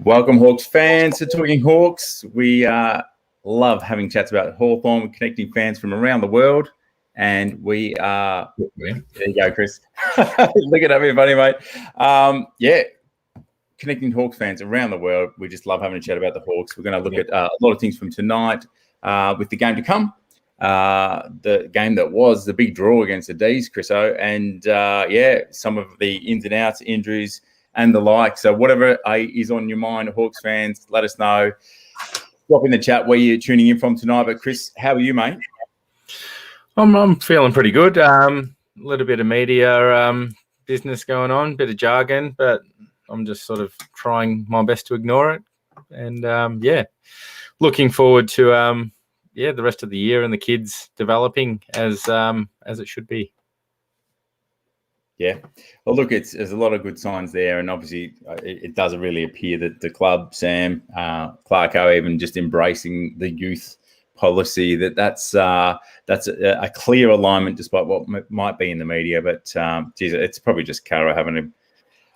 Welcome, Hawks fans, to Talking Hawks. We love having chats about Hawthorn with connecting fans from around the world. And we are... There you go, Chris. Look at everybody, mate. Connecting Hawks fans around the world. We just love having a chat about the Hawks. We're going to look at a lot of things from tonight with the game to come. The game that was the big draw against the D's, Chriso. And, some of the ins and outs, injuries, and the like. So whatever is on your mind, Hawks fans, let us know. Drop in the chat where you're tuning in from tonight. But Chris, how are you, mate? I'm feeling pretty good. A little bit of media business going on, bit of jargon, but I'm just sort of trying my best to ignore it. And looking forward to the rest of the year and the kids developing as it should be. Yeah. Well, look, there's a lot of good signs there. And obviously it does really appear that the club, Sam, Clarko, even just embracing the youth policy, that's a clear alignment despite what might be in the media. But, it's probably just Caro having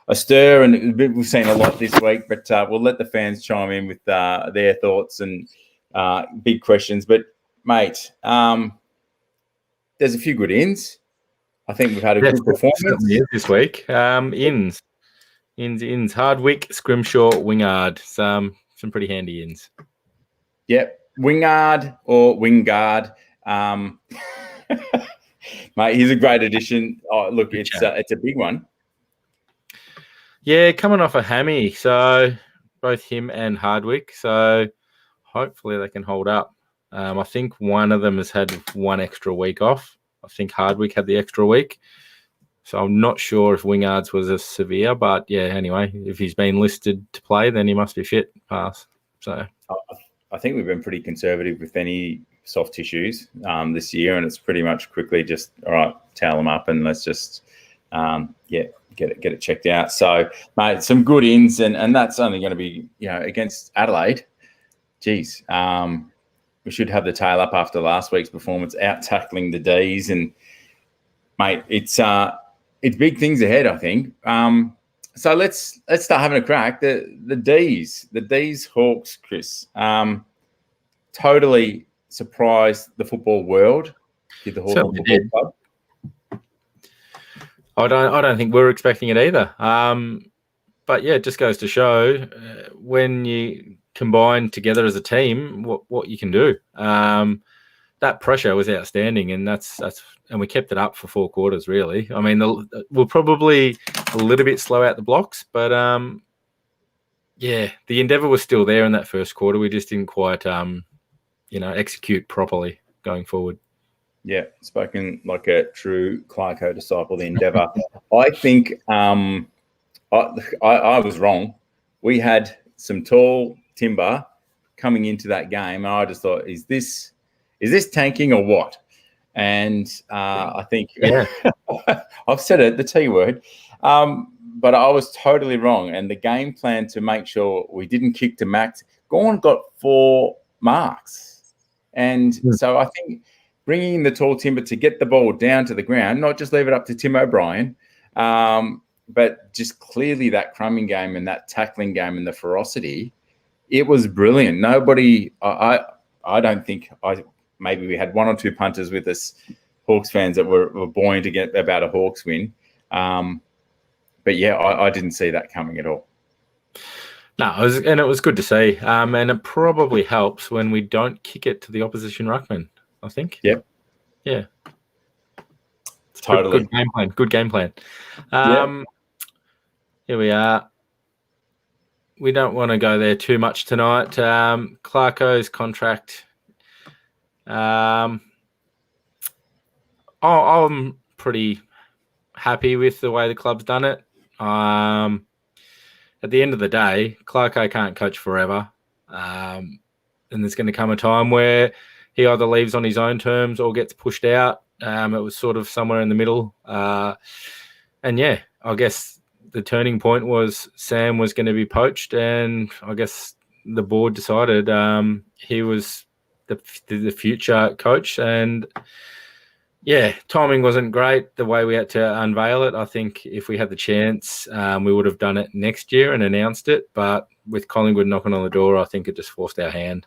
a stir. And we've seen a lot this week. But we'll let the fans chime in with their thoughts and big questions. But, mate, there's a few good ins. I think we've had a good performance this week. Ins. Hardwick, Scrimshaw, Wingard. Some pretty handy ins. Yep. Wingard or Wingard. Mate, he's a great addition. Oh, look, it's a big one. Yeah, coming off a hammy. So both him and Hardwick. So hopefully they can hold up. I think one of them has had one extra week off. I think Hardwick had the extra week. So I'm not sure if Wingard's was as severe, but anyway, if he's been listed to play, then he must be fit. Pass. So I think we've been pretty conservative with any soft tissues this year, and it's pretty much quickly just, all right, towel them up and let's just get it checked out. So, mate, some good ins, and that's only going to be, against Adelaide. Geez. We should have the tail up after last week's performance, out tackling the D's, and mate, it's big things ahead, I think. So let's start having a crack. The D's Hawks, Chris, totally surprised the football world. Did the Hawthorn Football Club? I don't think we're expecting it either. But it just goes to show when you combine together as a team, what you can do. That pressure was outstanding, and and we kept it up for 4 quarters. Really, I mean, we're probably a little bit slow out the blocks, but the endeavour was still there in that first quarter. We just didn't quite, execute properly going forward. Yeah, spoken like a true Clarko disciple. The endeavour. I think I was wrong. We had some tall timber coming into that game, and I just thought, is this tanking or what? And I think I've said it, the T word, but I was totally wrong. And the game plan to make sure we didn't kick to max, Gawn got 4 marks, and so I think bringing the tall timber to get the ball down to the ground, not just leave it up to Tim O'Brien, but just clearly that crumbing game and that tackling game and the ferocity. It was brilliant. Nobody, I don't think, maybe we had 1 or 2 punters with us, Hawks fans, that were buoyant to get about a Hawks win. But I didn't see that coming at all. No, it was good to see. And it probably helps when we don't kick it to the opposition ruckman, I think. Yep. Yeah. Totally. Good game plan. Here we are. We don't want to go there too much tonight. Clarko's contract. I'm pretty happy with the way the club's done it. At the end of the day, Clarko can't coach forever. And there's going to come a time where he either leaves on his own terms or gets pushed out. It was sort of somewhere in the middle. I guess the turning point was Sam was going to be poached, and I guess the board decided he was the future coach, and Yeah, timing wasn't great the way we had to unveil it. I think if we had the chance, we would have done it next year and announced it. But with Collingwood knocking on the door, I think it just forced our hand.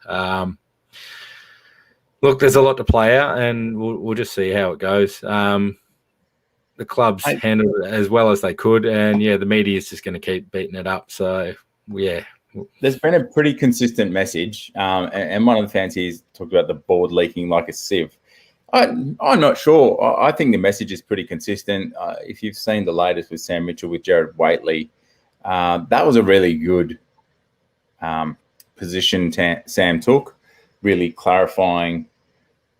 Look, there's a lot to play out, and we'll just see how it goes. The clubs handled it as well as they could, and the media is just going to keep beating it up. So, yeah. There's been a pretty consistent message, and one of the fans here talked about the board leaking like a sieve. I'm not sure. I think the message is pretty consistent. If you've seen the latest with Sam Mitchell, with Jared Waitley, that was a really good position Sam took, really clarifying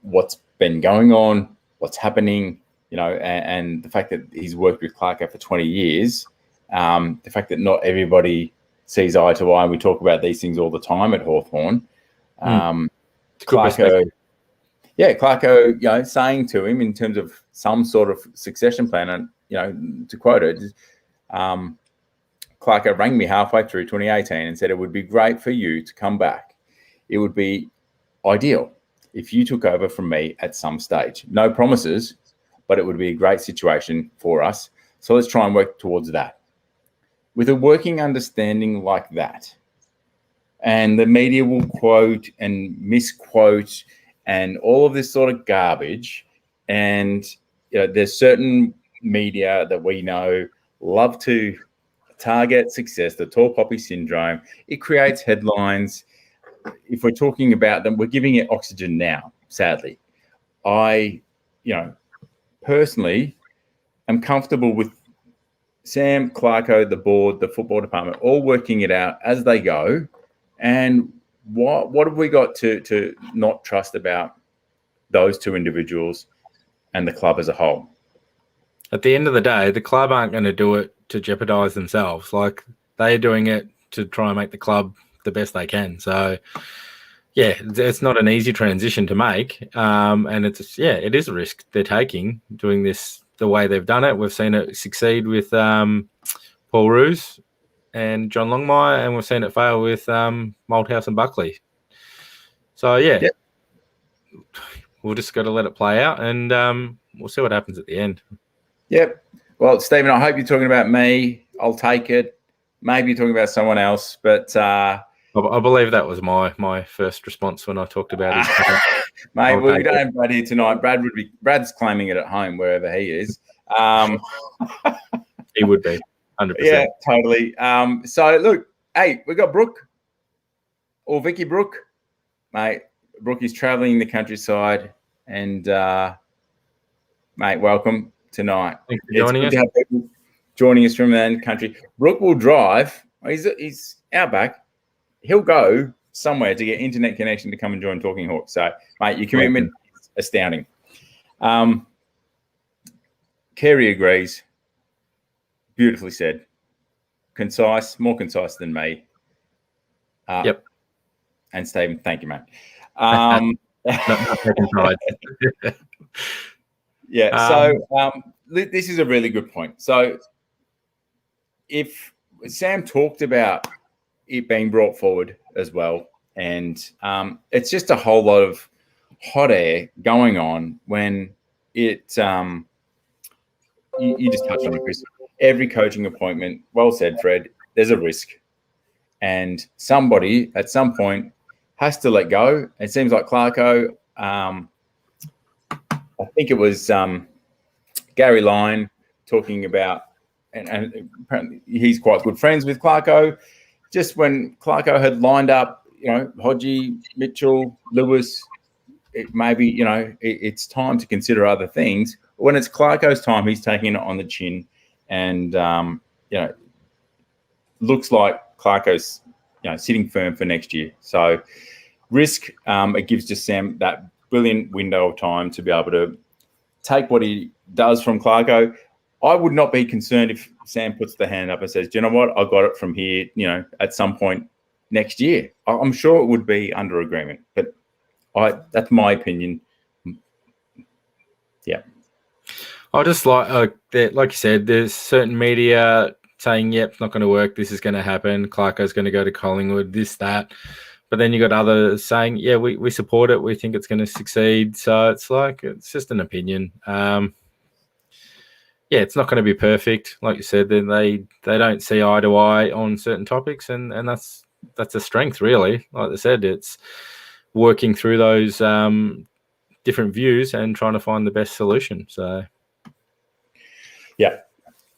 what's been going on, what's happening, and the fact that he's worked with Clarko for 20 years, the fact that not everybody sees eye to eye. We talk about these things all the time at Hawthorn. Clarko, saying to him in terms of some sort of succession plan, and, to quote it, Clarko rang me halfway through 2018 and said, it would be great for you to come back. It would be ideal if you took over from me at some stage. No promises, but it would be a great situation for us. So let's try and work towards that. With a working understanding like that, and the media will quote and misquote and all of this sort of garbage, and there's certain media that we know love to target success, the tall poppy syndrome. It creates headlines. If we're talking about them, we're giving it oxygen now, sadly. I, personally am comfortable with Sam, Clarko, the board, the football department, all working it out as they go. And what have we got to not trust about those two individuals and the club as a whole? At the end of the day, the club aren't going to do it to jeopardise themselves. Like, they're doing it to try and make the club the best they can. So, it's not an easy transition to make. And it is a risk they're taking doing this the way they've done it. We've seen it succeed with Paul Roos and John Longmire, and we've seen it fail with Malthouse and Buckley. So, we'll just got to let it play out, and we'll see what happens at the end. Yep. Well, Stephen, I hope you're talking about me. I'll take it. Maybe you're talking about someone else, but I believe that was my first response when I talked about his mate, we don't have Brad here tonight. Brad's claiming it at home wherever he is. He would be 100%. Yeah, totally. So look, hey, we got Brooke or Vicky Brooke, mate. Brooke is traveling the countryside, and mate, welcome tonight. Thanks for joining us. To have people joining us from the country. Brooke will drive. He's out back. He'll go somewhere to get internet connection to come and join Talking Hawk. So, mate, your commitment is astounding. Kerry agrees. Beautifully said. Concise, more concise than me. Yep. And Stephen, thank you, mate. This is a really good point. So if Sam talked about it being brought forward as well, and it's just a whole lot of hot air going on when it you just touched on it, Chris. Every coaching appointment, well said, Fred, there's a risk, and somebody at some point has to let go. It seems like Clarko, I think it was Gary Lyon talking about, and apparently he's quite good friends with Clarko. Just when Clarko had lined up, Hodgie, Mitchell, Lewis, it's time to consider other things. When it's Clarko's time, he's taking it on the chin, and looks like Clarko's sitting firm for next year. So risk, it gives just Sam that brilliant window of time to be able to take what he does from Clarko. I would not be concerned if Sam puts the hand up and says, do you know what, I got it from here, at some point next year. I'm sure it would be under agreement, but that's my opinion. Yeah. I just like you said, there's certain media saying, yep, it's not going to work. This is going to happen. Clarko's going to go to Collingwood, this, that. But then you got others saying, yeah, we support it. We think it's going to succeed. So it's like, it's just an opinion. Yeah, it's not going to be perfect. Like you said, then they don't see eye to eye on certain topics. And that's a strength, really. Like I said, it's working through those different views and trying to find the best solution. So, yeah.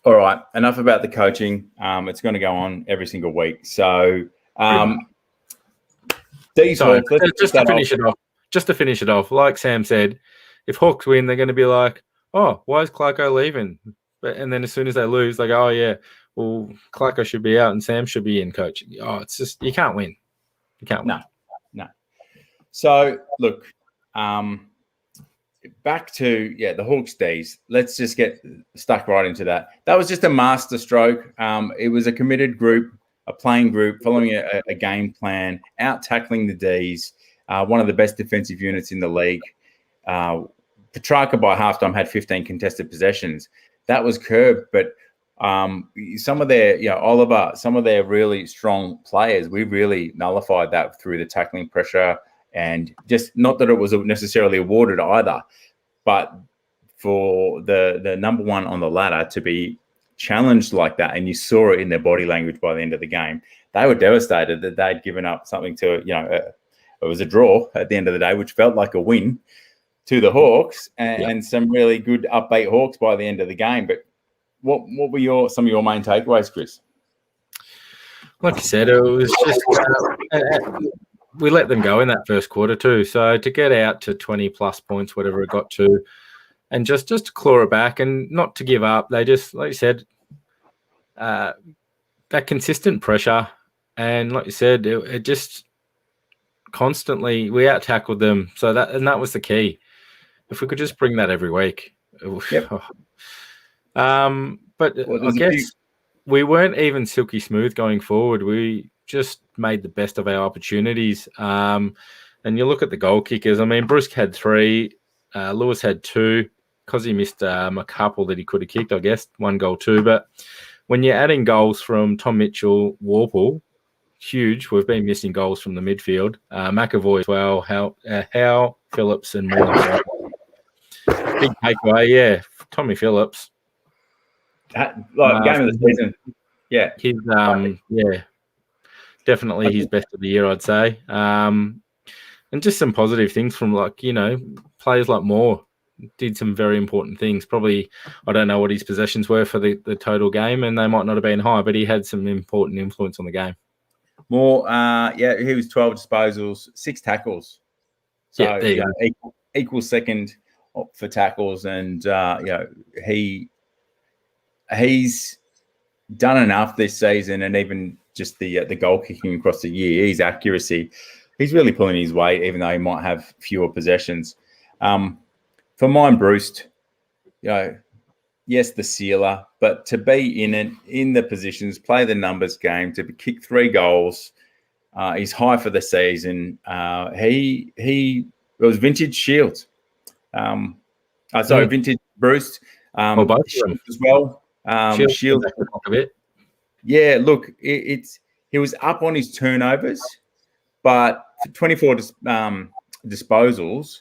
All right. Enough about the coaching. It's going to go on every single week. So, just to finish it off, like Sam said, if Hawks win, they're going to be like, oh, why is Clarko leaving? And then as soon as they lose, they go, oh, yeah, well, Clarko should be out and Sam should be in coaching. Oh, it's just, you can't win. You can't win. No. So, look, back to, the Hawks days. Let's just get stuck right into that. That was just a master stroke. It was a committed group, a playing group, following a game plan, out-tackling the Ds, one of the best defensive units in the league. Petrarca by halftime had 15 contested possessions. That was curbed, but some of their, Oliver, some of their really strong players, we really nullified that through the tackling pressure, and just not that it was necessarily awarded either, but for the number one on the ladder to be challenged like that, and you saw it in their body language by the end of the game, they were devastated that they'd given up something to, it was a draw at the end of the day, which felt like a win to the Hawks, and some really good upbeat Hawks by the end of the game. But what were some of your main takeaways, Chris? Like you said, it was just we let them go in that first quarter too. So to get out to 20 plus points, whatever it got to, and just to claw it back and not to give up, they just, like you said, that consistent pressure, and like you said, it just constantly, we out tackled them. So that was the key. If we could just bring that every week. Yep. But I guess we weren't even silky smooth going forward. We just made the best of our opportunities. And you look at the goal kickers. I mean, Breust had 3, Lewis had 2, because he missed a couple that he could have kicked, I guess, 1 goal, 2. But when you're adding goals from Tom Mitchell, Worpel, huge. We've been missing goals from the midfield. McEvoy as well, Howe, Phillips, and Moore. Big takeaway, Tommy Phillips. Game of the season. Yeah. He's definitely his best of the year, I'd say. And just some positive things from, players like Moore did some very important things. Probably, I don't know what his possessions were for the total game, and they might not have been high, but he had some important influence on the game. Moore, he was 12 disposals, 6 tackles. So there you go. Equal second for tackles, and he's done enough this season, and even just the goal kicking across the year, his accuracy, he's really pulling his weight, even though he might have fewer possessions. For mine, Breust, yes, the sealer, but to be in the positions, play the numbers game, to kick 3 goals, he's high for the season. It was vintage Shields. Vintage Breust. Both of them as well. Shields a bit. Yeah, look, he was up on his turnovers, but 24 disposals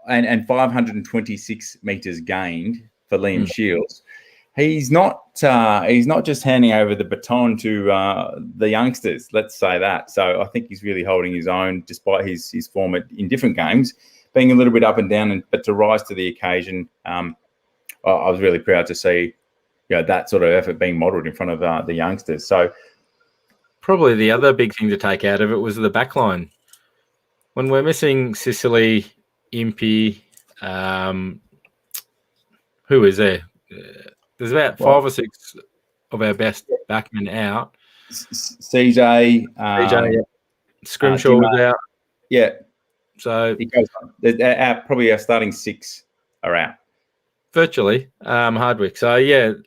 and 526 meters gained for Liam Shields. He's not just handing over the baton to the youngsters. Let's say that. So I think he's really holding his own, despite his form in different games being a little bit up and down. But to rise to the occasion, I was really proud to see that sort of effort being modelled in front of the youngsters. So probably the other big thing to take out of it was the backline. When we're missing Sicily, Impey, who is there? There's about 5 or 6 of our best backmen out. CJ, Scrimshaw was out. Yeah. So it goes on. Probably our starting 6 are out. Virtually, Hardwick. So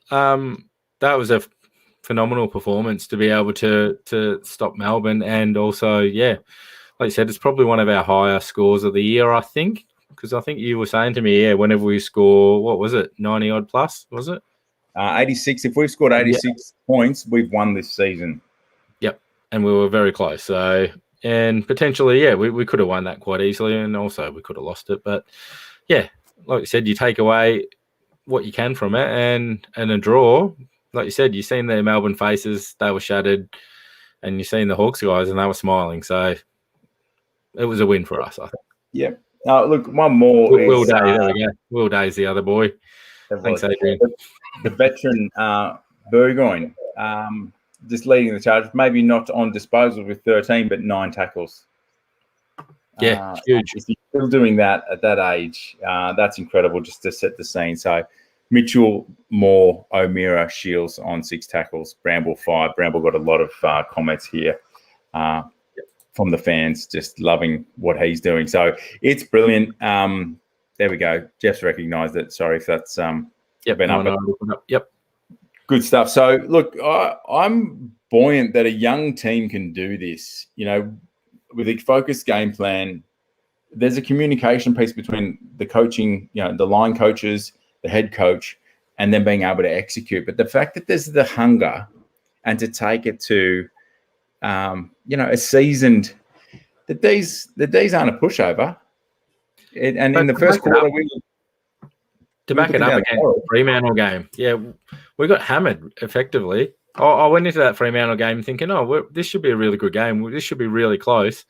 that was a phenomenal performance to be able to stop Melbourne, and also like you said, it's probably one of our higher scores of the year, I think, because I think you were saying to me, whenever we score, what was it, 90 odd plus, was it? 86. If we've scored 86 points, we've won this season. Yep, and we were very close. So And potentially, yeah, we could have won that quite easily, and also we could have lost it. But yeah, like you said, you take away what you can from it, and a draw. Like you said, you've seen their Melbourne faces; they were shattered, and you've seen the Hawks guys, and they were smiling. So it was a win for us, I think. Yeah. Look, one more. Will Day, there we go. Will Day's the other boy. Thanks, Adrian. The veteran Burgoyne, just leading the charge, maybe not on disposal with 13, but 9 tackles. Yeah, huge. If you're still doing that at that age, that's incredible just to set the scene. So Mitchell, Moore, O'Meara, Shields on 6 tackles, Bramble 5. Bramble got a lot of comments here from the fans, just loving what he's doing. So it's brilliant. There we go. Jeff's recognised it. Sorry if that's been up. Yep. Good stuff. So, look, I'm buoyant that a young team can do this. With a focused game plan, there's a communication piece between the coaching, the line coaches, the head coach, and then being able to execute. But the fact that there's the hunger and to take it to, a seasoned, the D's aren't a pushover. And in the first quarter, to back it up again, Fremantle game. Yeah, we got hammered effectively. I went into that Fremantle game thinking, this should be a really good game. This should be really close.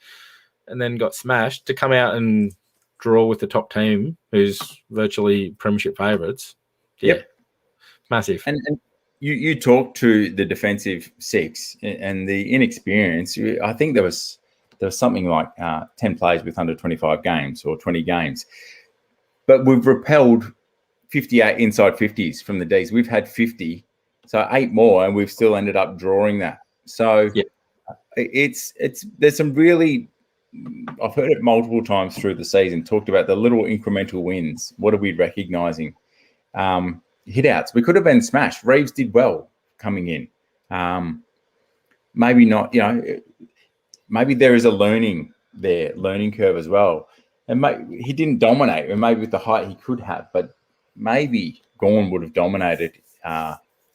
And then got smashed to come out and draw with the top team, who's virtually premiership favourites. Yeah, yep. Massive. And you talk to the defensive 6 and the inexperience. I think there was something like 10 players with under 25 games or 20 games. But we've repelled 58 inside 50s from the Ds. We've had 50. So 8 more, and we've still ended up drawing that. So there's some really, I've heard it multiple times through the season, talked about the little incremental wins. What are we recognising? Hit-outs. We could have been smashed. Reeves did well coming in. Maybe not, maybe there is a learning curve as well. And he didn't dominate, and maybe with the height he could have, but maybe Gawn would have dominated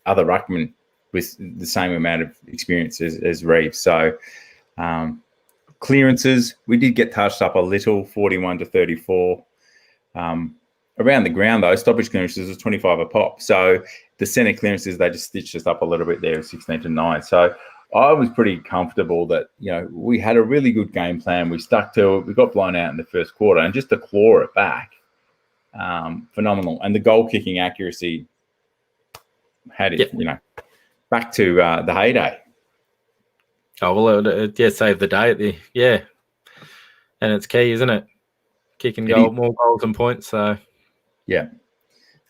other ruckmen with the same amount of experience as Reeves. So clearances, we did get touched up a little, 41 to 34. Around the ground, though, stoppage clearances was 25 a pop. So the centre clearances, they just stitched us up a little bit there, 16 to 9. So I was pretty comfortable that, we had a really good game plan. We stuck to it. We got blown out in the first quarter. And just to claw it back, phenomenal. And the goal kicking accuracy had it, back to the heyday. Oh, well, it saved the day. And it's key, isn't it? Kicking more goals and points. So, yeah.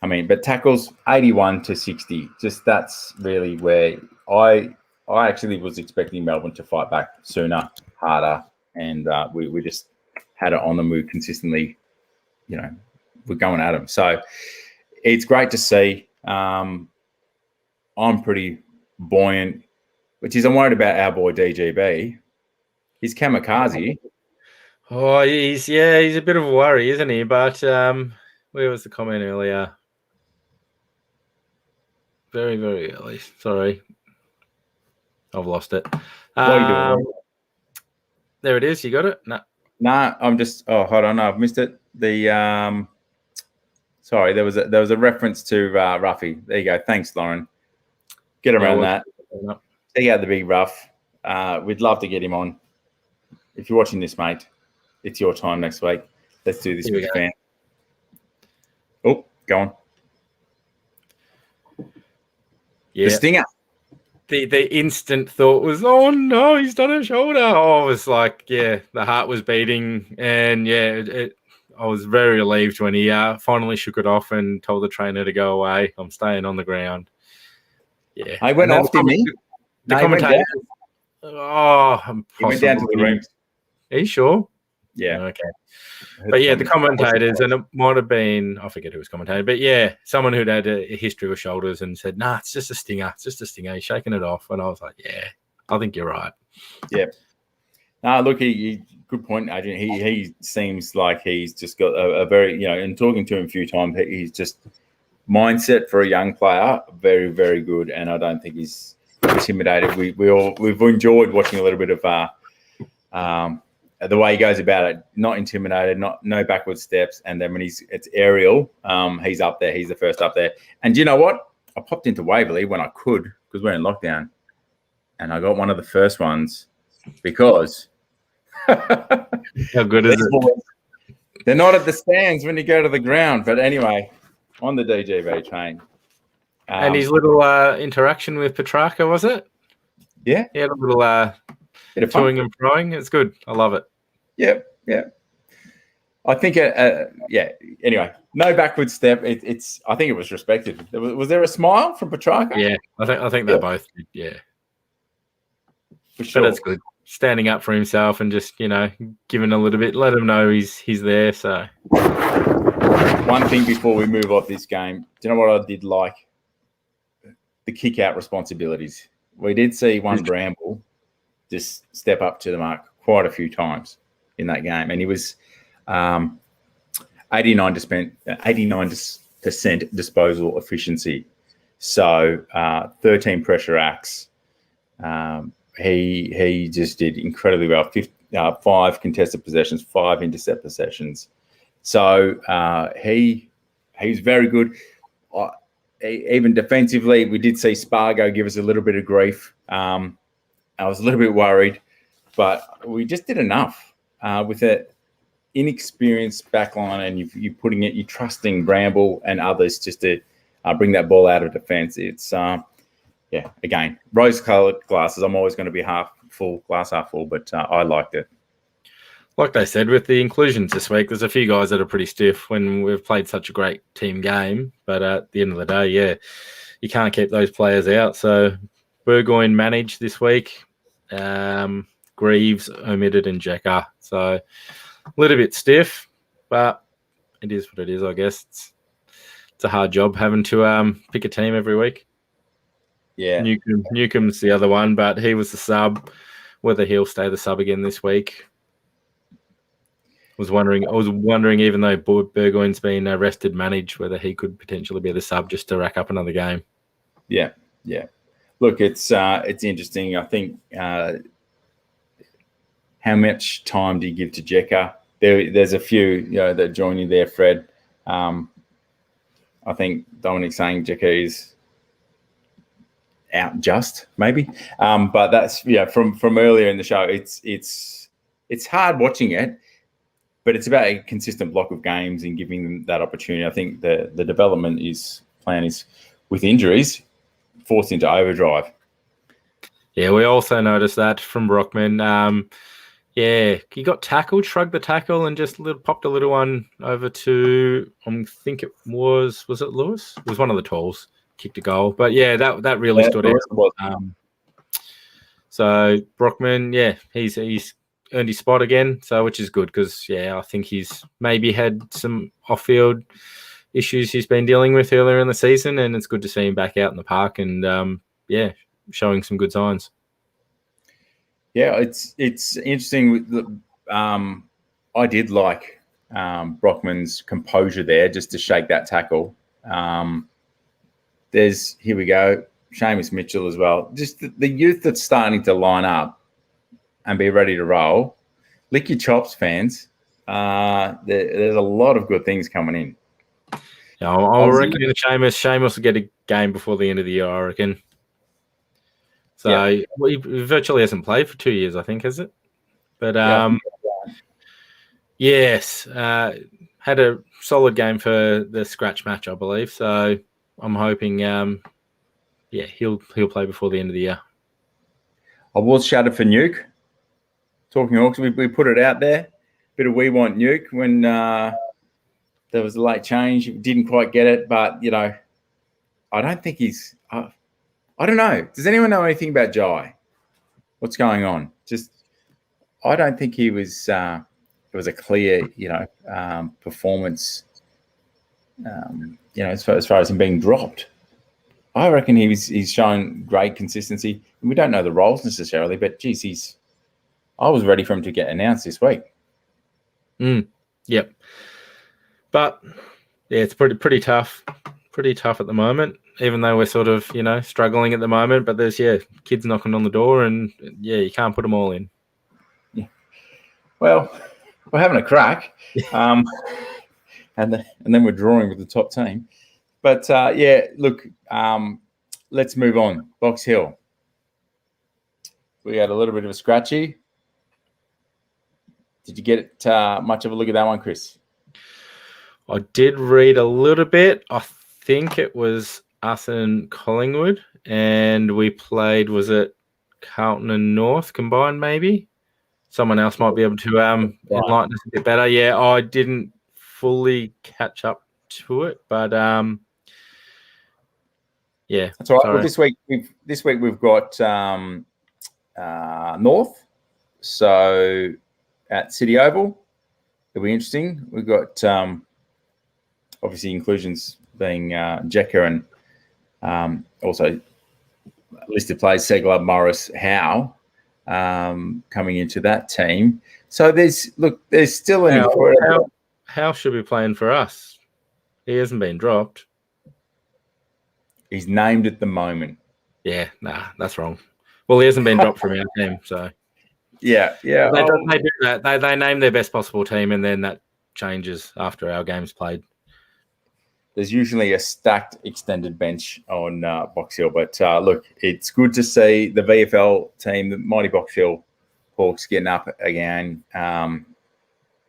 I mean, but tackles 81 to 60. Just that's really where I actually was expecting Melbourne to fight back sooner, harder, and we just had it on them. We consistently, we're going at them. So it's great to see. I'm pretty buoyant, which is I'm worried about our boy DGB. He's kamikaze. Oh, he's a bit of a worry, isn't he? But where was the comment earlier? Very, very early. Sorry. I've lost it. What are you doing? There it is. You got it? No, I'm just. Oh, hold on. No, I've missed it. Sorry, there was a reference to Ruffy. There you go. Thanks, Lauren. Get around that. Take out the big Ruff. We'd love to get him on. If you're watching this, mate, it's your time next week. Let's do this with the fan. Oh, go on. Yeah. The stinger. The instant thought was, oh no, he's done a shoulder. I was like, the heart was beating, and I was very relieved when he finally shook it off and told the trainer to go away. I'm staying on the ground. Yeah, I went off, didn't he? The commentator. He went down to the rooms. Are you sure? Yeah. Okay. But the commentators, and it might have been, I forget who was commentating, but someone who'd had a history with shoulders and said, nah, it's just a stinger. It's just a stinger. He's shaking it off. And I was like, I think you're right. Yeah. Look, he good point, Adrian. He seems like he's just got a very, in talking to him a few times, he's just mindset for a young player, very, very good. And I don't think he's intimidated. We've enjoyed watching a little bit of The way he goes about it, not intimidated, no backward steps, and then when it's aerial, he's up there. He's the first up there. And you know what? I popped into Waverley when I could because we're in lockdown, and I got one of the first ones because how good is it? They're not at the stands when you go to the ground. But anyway, on the DGB train. And his little interaction with Petrarca, was it? Yeah. He had a little bit of toing and froing. It's good. I love it. Yeah. I think, anyway, no backward step. It's. I think it was respected. Was there a smile from Petrarca? Yeah, I think they both did, yeah. For sure. But it's good. Standing up for himself and just, giving a little bit, let him know he's there. So one thing before we move off this game, do you know what I did like? The kick out responsibilities. We did see one Bramble just step up to the mark quite a few times in that game, and he was 89% disposal efficiency. So 13 pressure acts. He just did incredibly well. 5 contested possessions, 5 intercept possessions. So he was very good. Even defensively, we did see Spargo give us a little bit of grief. I was a little bit worried, but we just did enough with an inexperienced backline, and you're trusting Bramble and others just to bring that ball out of defence. It's again, rose-coloured glasses. I'm always going to be glass half full, but I liked it. Like they said, with the inclusions this week, there's a few guys that are pretty stiff when we've played such a great team game. But at the end of the day, you can't keep those players out. So Burgoyne managed this week. Greaves omitted and Jekka. So a little bit stiff, but it is what it is, I guess. It's a hard job having to pick a team every week. Yeah. Newcombe's the other one, but he was the sub. Whether he'll stay the sub again this week. I was wondering, even though Burgoyne's been managed, whether he could potentially be the sub just to rack up another game. Yeah. Look, it's interesting. I think how much time do you give to Jekka? There's a few that join you there, Fred. I think Dominic's saying Jekka is out just maybe, but that's from earlier in the show. It's hard watching it. But it's about a consistent block of games and giving them that opportunity. I think the development plan is with injuries forced into overdrive. Yeah, we also noticed that from Brockman. He got tackled, shrugged the tackle, and just popped a little one over to, I think it was it Lewis? It was one of the talls, kicked a goal. But that really stood out. So Brockman, he's earned his spot again, so which is good because I think he's maybe had some off-field issues he's been dealing with earlier in the season, and it's good to see him back out in the park and showing some good signs. Yeah, it's interesting. I did like Brockman's composure there, just to shake that tackle. Here we go, Seamus Mitchell as well. Just the youth that's starting to line up and be ready to roll. Lick your chops, fans. There's a lot of good things coming in. Yeah, I reckon Seamus will get a game before the end of the year, I reckon. So he virtually hasn't played for 2 years, I think, has it? But yes, had a solid game for the scratch match, I believe. So I'm hoping, he'll play before the end of the year. I was shouted for Nuke. Talking Hawks, we put it out there. Bit of we want Nuke when there was a late change. Didn't quite get it, but I don't think he's. I don't know. Does anyone know anything about Jai? What's going on? I don't think he was. It was a clear, performance. As far as him being dropped, I reckon he's shown great consistency. We don't know the roles necessarily, but geez, I was ready for him to get announced this week. Yep. But it's pretty tough. Pretty tough at the moment, even though we're sort of, struggling at the moment. But there's kids knocking on the door, and you can't put them all in. Yeah. Well, we're having a crack, and then we're drawing with the top team. But look, let's move on. Box Hill. We had a little bit of a scratchy. Did you get much of a look at that one, Chris? I did read a little bit. I think it was us and Collingwood, and we played, was it Carlton and North combined maybe? Someone else might be able to enlighten us a bit better. Yeah, I didn't fully catch up to it, but yeah. That's all right. Well, this week we've got North, so at City Oval, it'll be interesting. We've got obviously inclusions being Jekka and also listed players Segler, Morris, Howe coming into that team. So there's still an incredible. How should be playing for us? He hasn't been dropped. He's named at the moment. Yeah, nah, that's wrong. Well, he hasn't been dropped from our team, so yeah. They do that. They name their best possible team, and then that changes after our game's played. There's usually a stacked extended bench on Box Hill, but look, it's good to see the VFL team, the mighty Box Hill Hawks, getting up again,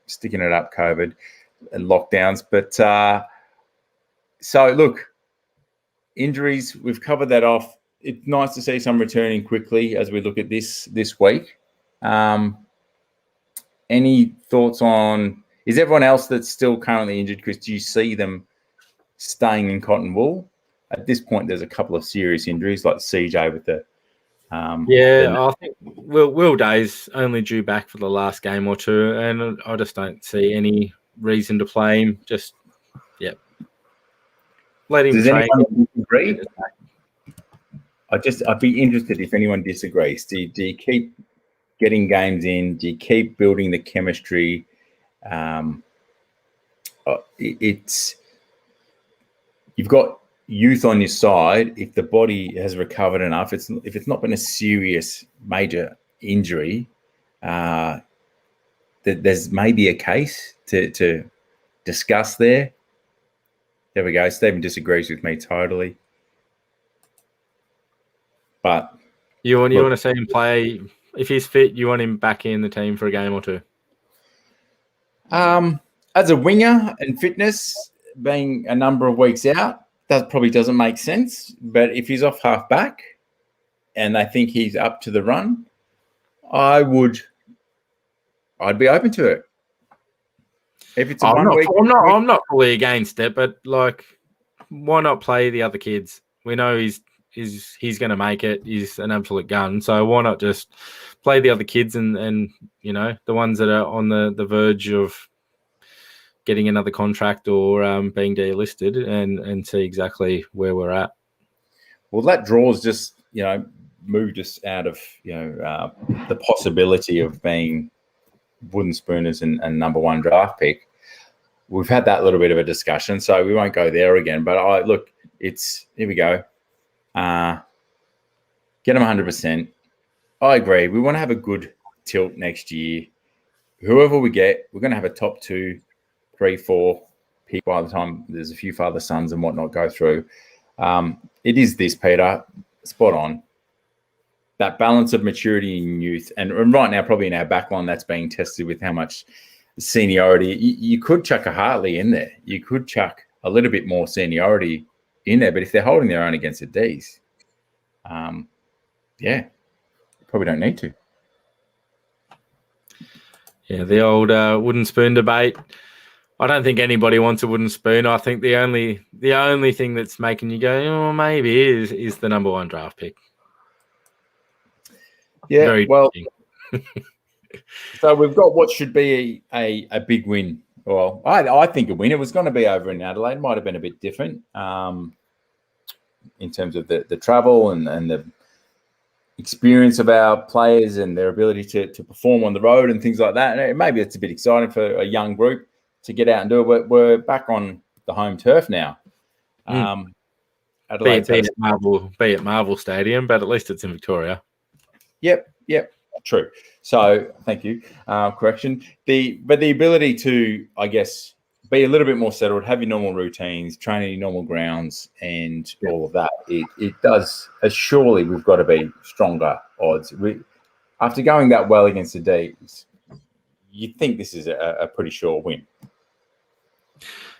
sticking it up, COVID and lockdowns. But so look, injuries, we've covered that off. It's nice to see some returning quickly as we look at this week. Any thoughts on, is everyone else that's still currently injured, Chris, do you see them staying in cotton wool? At this point, there's a couple of serious injuries like CJ with the I think Will Day's only due back for the last game or two, and I just don't see any reason to play him. Just let him. Does anyone disagree? I'd be interested if anyone disagrees. Do you keep getting games in? Do you keep building the chemistry? You've got youth on your side. If the body has recovered enough, if it's not been a serious major injury, that there's maybe a case to discuss there. There we go. Stephen disagrees with me totally. But you want to see him play if he's fit. You want him back in the team for a game or two. As a winger and fitness, being a number of weeks out, that probably doesn't make sense. But if he's off half back and they think he's up to the run, I'd be open to it. If it's I'm not fully against it, but like, why not play the other kids? We know he's going to make it. He's an absolute gun. So why not just play the other kids and the ones that are on the verge of getting another contract or being delisted and see exactly where we're at. Well, that draw's just, moved us out of, the possibility of being wooden spooners and number one draft pick. We've had that little bit of a discussion, so we won't go there again. But here we go. Get them 100%. I agree. We want to have a good tilt next year. Whoever we get, we're going to have a top 2, 3, 4 pick by the time there's a few father sons and whatnot go through. It is this, Peter, spot on. That balance of maturity and youth, and right now probably in our backline that's being tested with how much seniority. You could chuck a Hartley in there. You could chuck a little bit more seniority in there, but if they're holding their own against the Ds, you probably don't need to. Yeah, the old wooden spoon debate. I don't think anybody wants a wooden spoon. I think the only thing that's making you go, oh, maybe is the number one draft pick. Yeah, so we've got what should be a big win. Well, I think a win. It was going to be over in Adelaide. Might have been a bit different in terms of the travel and the experience of our players and their ability to perform on the road and things like that. And maybe it's a bit exciting for a young group to get out and do it. But we're back on the home turf now. Adelaide, be at Marvel Stadium, but at least it's in Victoria. Yep, true. So thank you. Correction. But the ability to, I guess, be a little bit more settled, have your normal routines, train in your normal grounds, and all of that. It does. Surely we've got to be stronger odds. After going that well against the D's, you'd think this is a pretty sure win.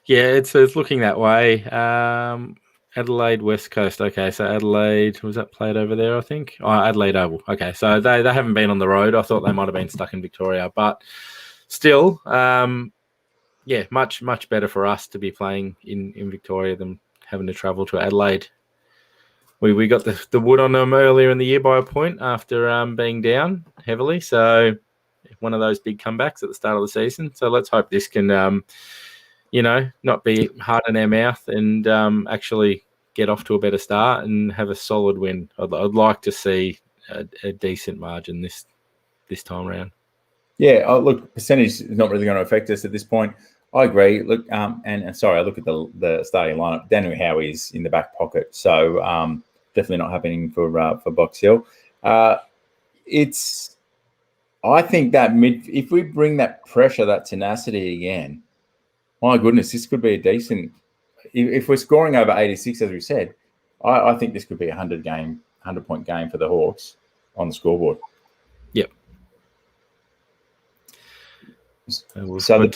Yeah, it's looking that way. Adelaide, West Coast. Okay, so Adelaide, was that played over there, I think? Oh, Adelaide Oval. Okay, so they haven't been on the road. I thought they might have been stuck in Victoria. But still, yeah, much better for us to be playing in Victoria than having to travel to Adelaide. We got the wood on them earlier in the year by a point after being down heavily. So one of those big comebacks at the start of the season. So let's hope this can, not be hard in our mouth and actually get off to a better start and have a solid win. I'd like to see a decent margin this time around. Yeah, look, percentage is not really going to affect us at this point. I agree. Look, and sorry, I look at the starting lineup. Daniel Howe is in the back pocket, so definitely not happening for Box Hill. I think that if we bring that pressure, that tenacity again, my goodness, this could be a decent. If we're scoring over 86, as we said, I think this could be a 100-point game for the Hawks on the scoreboard. Yep. So the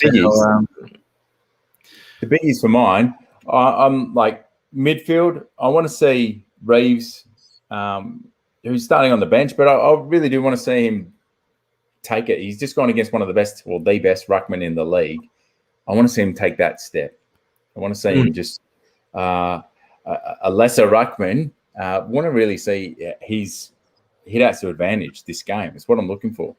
biggies for mine, I'm like midfield. I want to see Reeves, who's starting on the bench, but I really do want to see him take it. He's just gone against one of the best, well, the best ruckman in the league. I want to see him take that step. I want to see him just a lesser ruckman. I want to really see he'd have to advantage this game. It's what I'm looking for.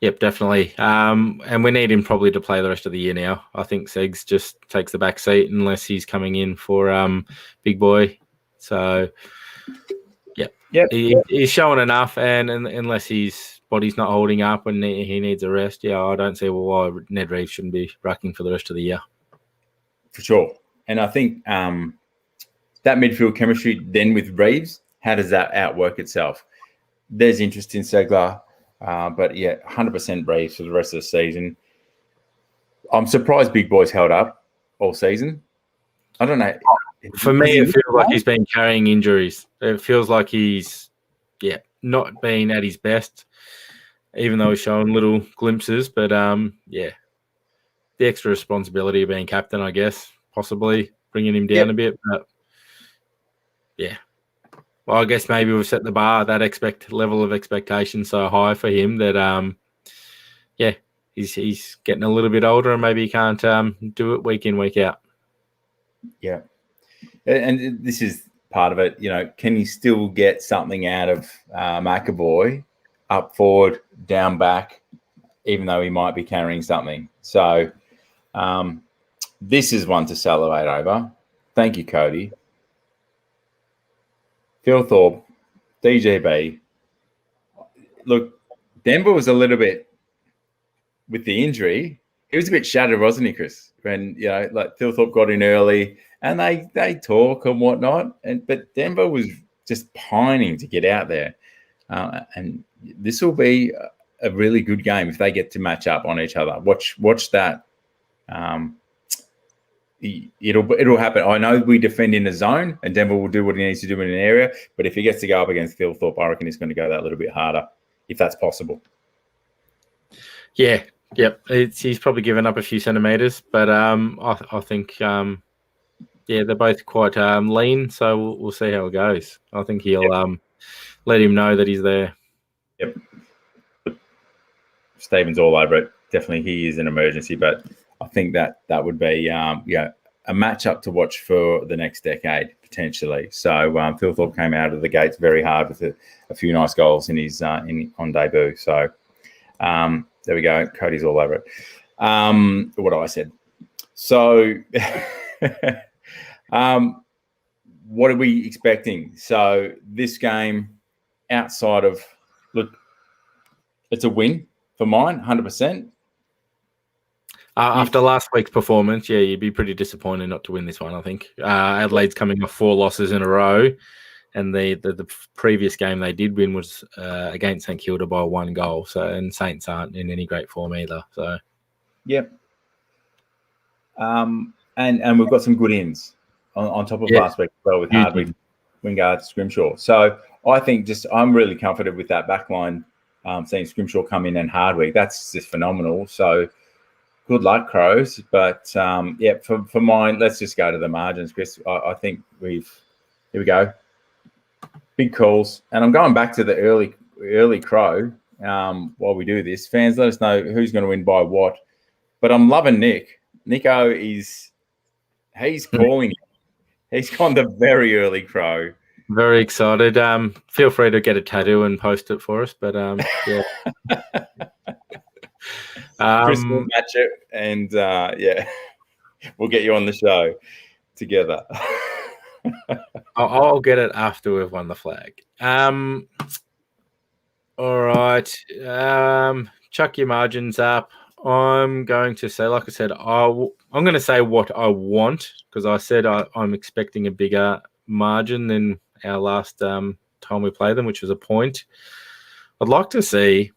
Yep, definitely. And we need him probably to play the rest of the year now. I think Segs just takes the back seat unless he's coming in for Big Boy. So, he's showing enough, and unless his body's not holding up and he needs a rest, I don't see why Ned Reeves shouldn't be rucking for the rest of the year. For sure. And I think that midfield chemistry then with Reeves, how does that outwork itself? There's interest in Segler. But 100% Reeves for the rest of the season. I'm surprised Big Boy's held up all season. I don't know. For me, it feels like he's been carrying injuries. It feels like he's, not been at his best, even though he's showing little glimpses. But, the extra responsibility of being captain, I guess, possibly bringing him down a bit. But, well, I guess maybe we've set the bar, that level of expectation so high for him that, he's getting a little bit older and maybe he can't do it week in, week out. Yeah. And this is part of it. Can he still get something out of McEvoy up forward, down back, even though he might be carrying something? So this is one to celebrate over. Thank you, Cody. Phil Thorpe, DGB. Look, Denver was a little bit with the injury. He was a bit shattered, wasn't he, Chris? When Phil Thorpe got in early, and they talk and whatnot, but Denver was just pining to get out there, and this will be a really good game if they get to match up on each other. Watch that. It'll happen. I know we defend in a zone, and Denver will do what he needs to do in an area. But if he gets to go up against Phil Thorpe, I reckon he's going to go that little bit harder, if that's possible. Yeah, yep. He's probably given up a few centimeters, but I think they're both quite lean, so we'll see how it goes. I think he'll let him know that he's there. Yep. Stephen's all over it. Definitely, he is an emergency, but I think that would be a matchup to watch for the next decade potentially. So Phil Thorpe came out of the gates very hard with a few nice goals in his on debut. So there we go. Cody's all over it. What I said. So what are we expecting? So this game, outside of it's a win for mine, 100%. After last week's performance, you'd be pretty disappointed not to win this one, I think. Adelaide's coming off 4 losses in a row, And the previous game they did win was against St Kilda by 1 goal. So, and Saints aren't in any great form either. So, yep. And we've got some good ins on top of last week as well with Hardwick, Wingard, Scrimshaw. So I think I'm really comforted with that backline. Seeing Scrimshaw come in and Hardwick, that's just phenomenal. So good luck, Crows. But for mine, let's just go to the margins, Chris. I think here we go. Big calls, and I'm going back to the early Crow while we do this. Fans, let us know who's going to win by what. But I'm loving Nick. Nico he's calling it. He's gone the very early Crow. Very excited. Feel free to get a tattoo and post it for us. But yeah. Chris will match it, and we'll get you on the show together. I'll get it after we've won the flag. All right. Chuck your margins up. I'm going to say, like I said, I'm going to say what I want, because I said I'm expecting a bigger margin than our last time we played them, which was a point. I'd like to see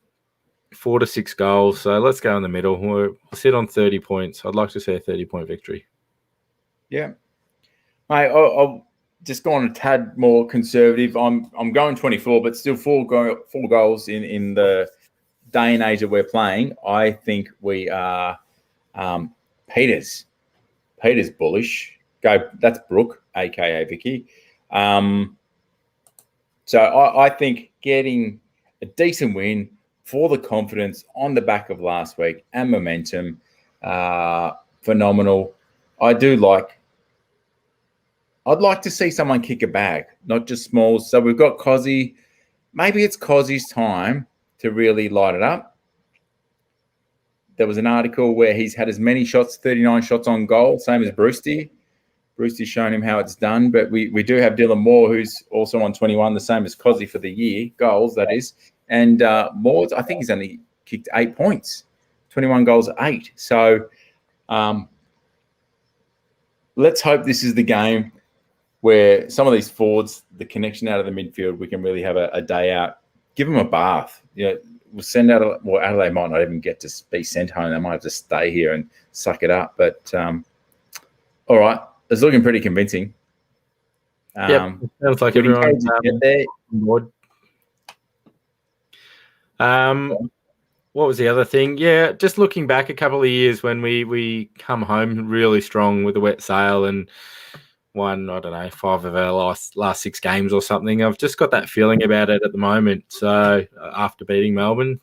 4 to 6 goals. So let's go in the middle. We'll sit on 30 points. I'd like to see a 30-point victory. Yeah. Mate, I'll just go on a tad more conservative. I'm going 24, but still four goals in the day and age that we're playing. I think we are Peter's bullish. That's Brooke, aka Vicky. So I think getting a decent win for the confidence on the back of last week and momentum, phenomenal. I'd like to see someone kick a bag, not just Smalls. So we've got Cozzy. Maybe it's Cozzy's time to really light it up. There was an article where he's had as many shots, 39 shots on goal, same as Breusty. Brewster's shown him how it's done, but we do have Dylan Moore, who's also on 21, the same as Cozzy for the year, goals, that is. And Moore, I think he's only kicked 8 points, 21 goals, 8. So let's hope this is the game where some of these forwards, the connection out of the midfield, we can really have a day out. Give them a bath. We'll send out Adelaide might not even get to be sent home. They might have to stay here and suck it up. But all right. It's looking pretty convincing. Sounds like everyone's on board. What was the other thing? Yeah, just looking back a couple of years when we come home really strong with a wet sail and won, 5 of our last 6 games or something. I've just got that feeling about it at the moment. So after beating Melbourne,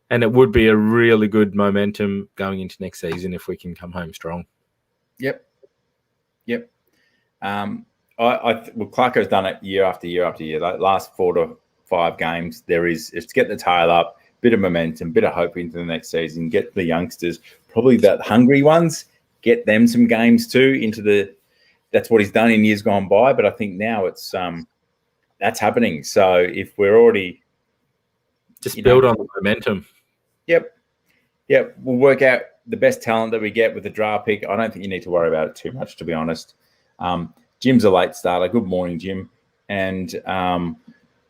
and it would be a really good momentum going into next season if we can come home strong. Yep. Clarko's done it year after year after year. Like last 4 to 5 games, it's get the tail up, bit of momentum, bit of hope into the next season. Get the youngsters, probably the hungry ones, get them some games too. That's what he's done in years gone by. But I think now it's that's happening. So if we're already just build on the momentum. Yep. We'll work out the best talent that we get with the draft pick. I don't think you need to worry about it too much, to be honest. Jim's a late starter. Good morning, Jim. And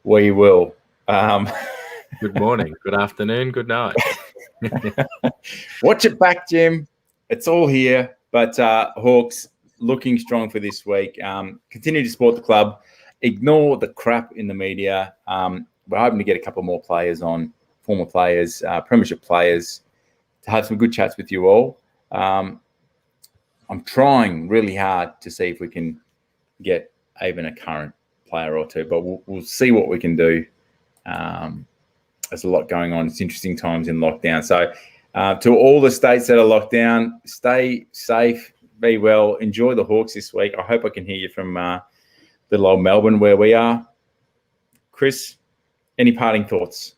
we will. Good morning, good afternoon, good night. Watch it back, Jim. It's all here. But Hawks looking strong for this week. Continue to support the club. Ignore the crap in the media. We're hoping to get a couple more players on, former players, premiership players, to have some good chats with you all. I'm trying really hard to see if we can get even a current player or two, but we'll see what we can do. There's a lot going on. It's interesting times in lockdown. So to all the states that are locked down, stay safe, be well, enjoy the Hawks this week. I hope I can hear you from little old Melbourne where we are. Chris, any parting thoughts?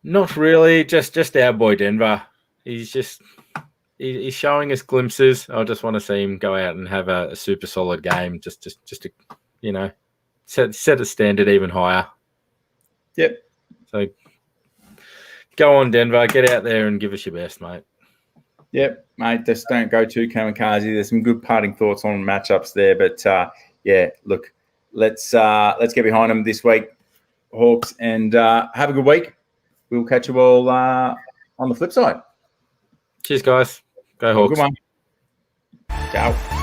Not really. Just our boy Denver. He's he's showing us glimpses. I just want to see him go out and have a super solid game. Just to set a standard even higher. Yep. So go on, Denver. Get out there and give us your best, mate. Yep, mate. Just don't go too kamikaze. There's some good parting thoughts on matchups there, but yeah, look, let's get behind them this week, Hawks, and have a good week. We'll catch you all on the flip side. Cheers, guys. Go Have a Hawks. good one. Ciao.